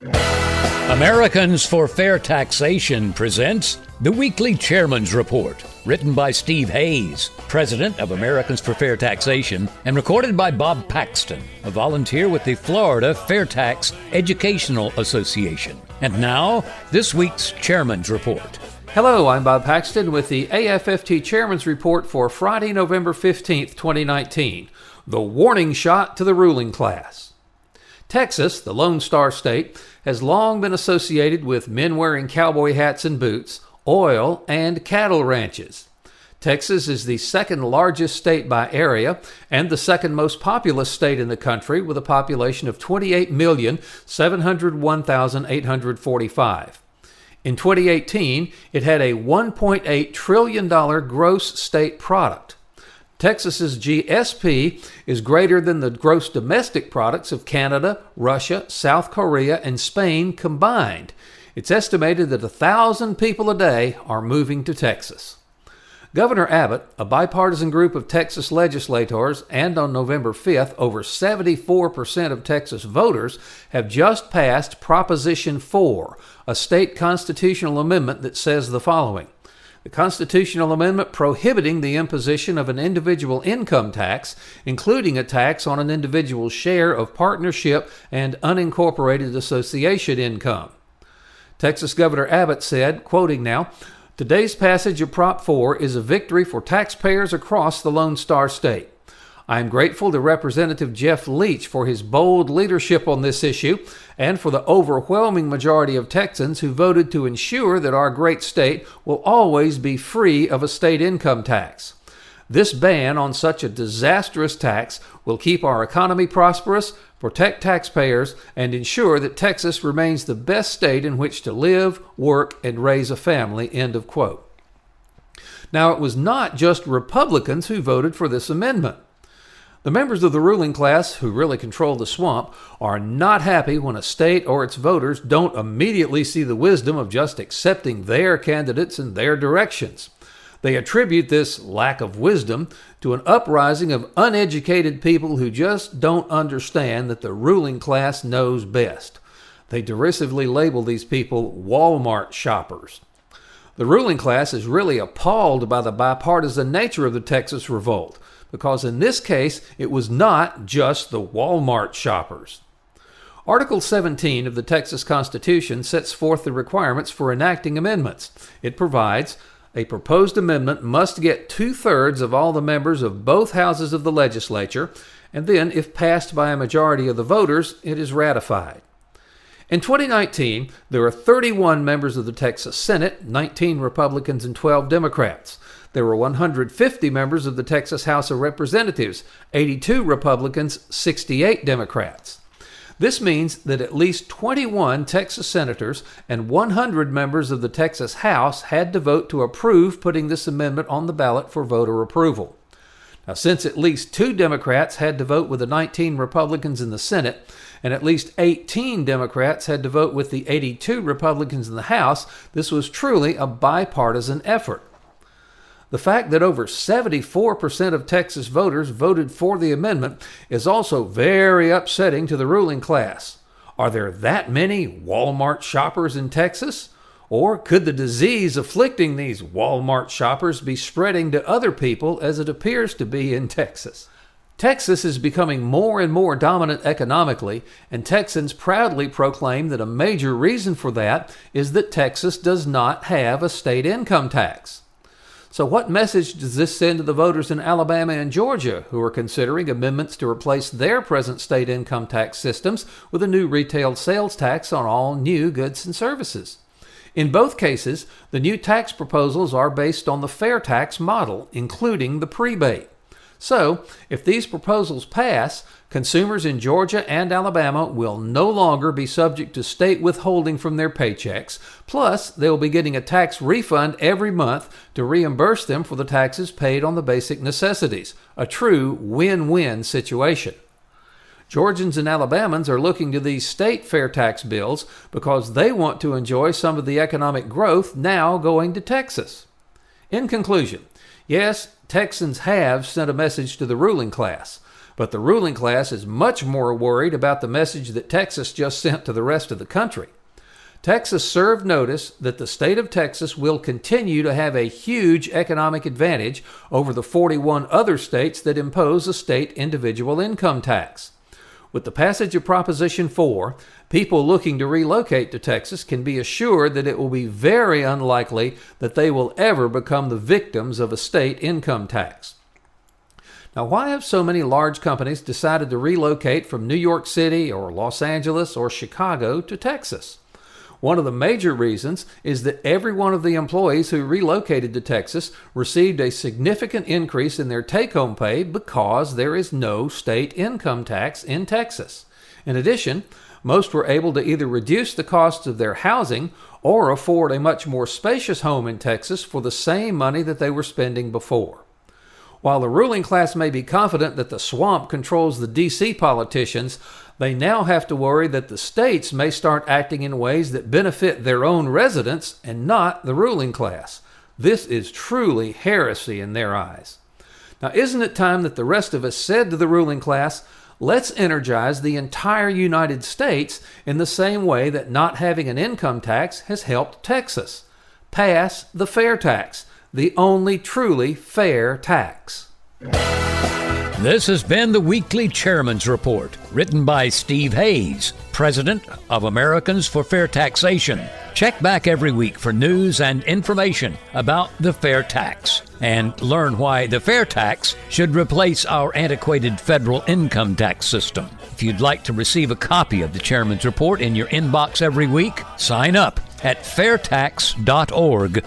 Americans for Fair Taxation presents the Weekly Chairman's Report, written by Steve Hayes, president of Americans for Fair Taxation, and recorded by Bob Paxton, a volunteer with the Florida FairTax Educational Association. And now, this week's Chairman's Report. Hello, I'm Bob Paxton with the AFFT Chairman's Report for Friday, November 15th, 2019. The warning shot to the ruling class. Texas, the Lone Star State, has long been associated with men wearing cowboy hats and boots, oil, and cattle ranches. Texas is the second largest state by area and the second most populous state in the country, with a population of 28,701,845. In 2018, it had a $1.8 trillion gross state product. Texas's GSP is greater than the gross domestic products of Canada, Russia, South Korea, and Spain combined. It's estimated that 1,000 people a day are moving to Texas. Governor Abbott, a bipartisan group of Texas legislators, and on November 5th, over 74% of Texas voters have just passed Proposition 4, a state constitutional amendment that says the following. The constitutional amendment prohibiting the imposition of an individual income tax, including a tax on an individual's share of partnership and unincorporated association income. Texas Governor Abbott said, quoting now, "Today's passage of Prop 4 is a victory for taxpayers across the Lone Star State. I am grateful to Representative Jeff Leach for his bold leadership on this issue and for the overwhelming majority of Texans who voted to ensure that our great state will always be free of a state income tax. This ban on such a disastrous tax will keep our economy prosperous, protect taxpayers, and ensure that Texas remains the best state in which to live, work, and raise a family." End of quote. Now, it was not just Republicans who voted for this amendment. The members of the ruling class, who really control the swamp, are not happy when a state or its voters don't immediately see the wisdom of just accepting their candidates and their directions. They attribute this lack of wisdom to an uprising of uneducated people who just don't understand that the ruling class knows best. They derisively label these people Walmart shoppers. The ruling class is really appalled by the bipartisan nature of the Texas revolt, because in this case, it was not just the Walmart shoppers. Article 17 of the Texas Constitution sets forth the requirements for enacting amendments. It provides, a proposed amendment must get 2/3 of all the members of both houses of the legislature, and then, if passed by a majority of the voters, it is ratified. In 2019, there were 31 members of the Texas Senate, 19 Republicans and 12 Democrats. There were 150 members of the Texas House of Representatives, 82 Republicans, 68 Democrats. This means that at least 21 Texas senators and 100 members of the Texas House had to vote to approve putting this amendment on the ballot for voter approval. Now, since at least 2 Democrats had to vote with the 19 Republicans in the Senate, and at least 18 Democrats had to vote with the 82 Republicans in the House, this was truly a bipartisan effort. The fact that over 74% of Texas voters voted for the amendment is also very upsetting to the ruling class. Are there that many Walmart shoppers in Texas? Or could the disease afflicting these Walmart shoppers be spreading to other people as it appears to be in Texas? Texas is becoming more and more dominant economically, and Texans proudly proclaim that a major reason for that is that Texas does not have a state income tax. So what message does this send to the voters in Alabama and Georgia who are considering amendments to replace their present state income tax systems with a new retail sales tax on all new goods and services? In both cases, the new tax proposals are based on the FairTax model, including the prebate. So, if these proposals pass, consumers in Georgia and Alabama will no longer be subject to state withholding from their paychecks. Plus, they will be getting a tax refund every month to reimburse them for the taxes paid on the basic necessities. A true win-win situation. Georgians and Alabamans are looking to these state fair tax bills because they want to enjoy some of the economic growth now going to Texas. In conclusion, yes, Texans have sent a message to the ruling class, But the ruling class is much more worried about the message that Texas just sent to the rest of the country. Texas served notice that the state of Texas will continue to have a huge economic advantage over the 41 other states that impose a state individual income tax. With the passage of Proposition 4, people looking to relocate to Texas can be assured that it will be very unlikely that they will ever become the victims of a state income tax. Now, why have so many large companies decided to relocate from New York City or Los Angeles or Chicago to Texas? One of the major reasons is that every one of the employees who relocated to Texas received a significant increase in their take-home pay because there is no state income tax in Texas. In addition, most were able to either reduce the costs of their housing or afford a much more spacious home in Texas for the same money that they were spending before. While the ruling class may be confident that the swamp controls the D.C. politicians, they now have to worry that the states may start acting in ways that benefit their own residents and not the ruling class. This is truly heresy in their eyes. Now, isn't it time that the rest of us said to the ruling class, let's energize the entire United States in the same way that not having an income tax has helped Texas? Pass the FairTax, the only truly fair tax. This has been the Weekly Chairman's Report, written by Steve Hayes, President of Americans for Fair Taxation. Check back every week for news and information about the fair tax, and learn why the fair tax should replace our antiquated federal income tax system. If you'd like to receive a copy of the Chairman's Report in your inbox every week, sign up at fairtax.org.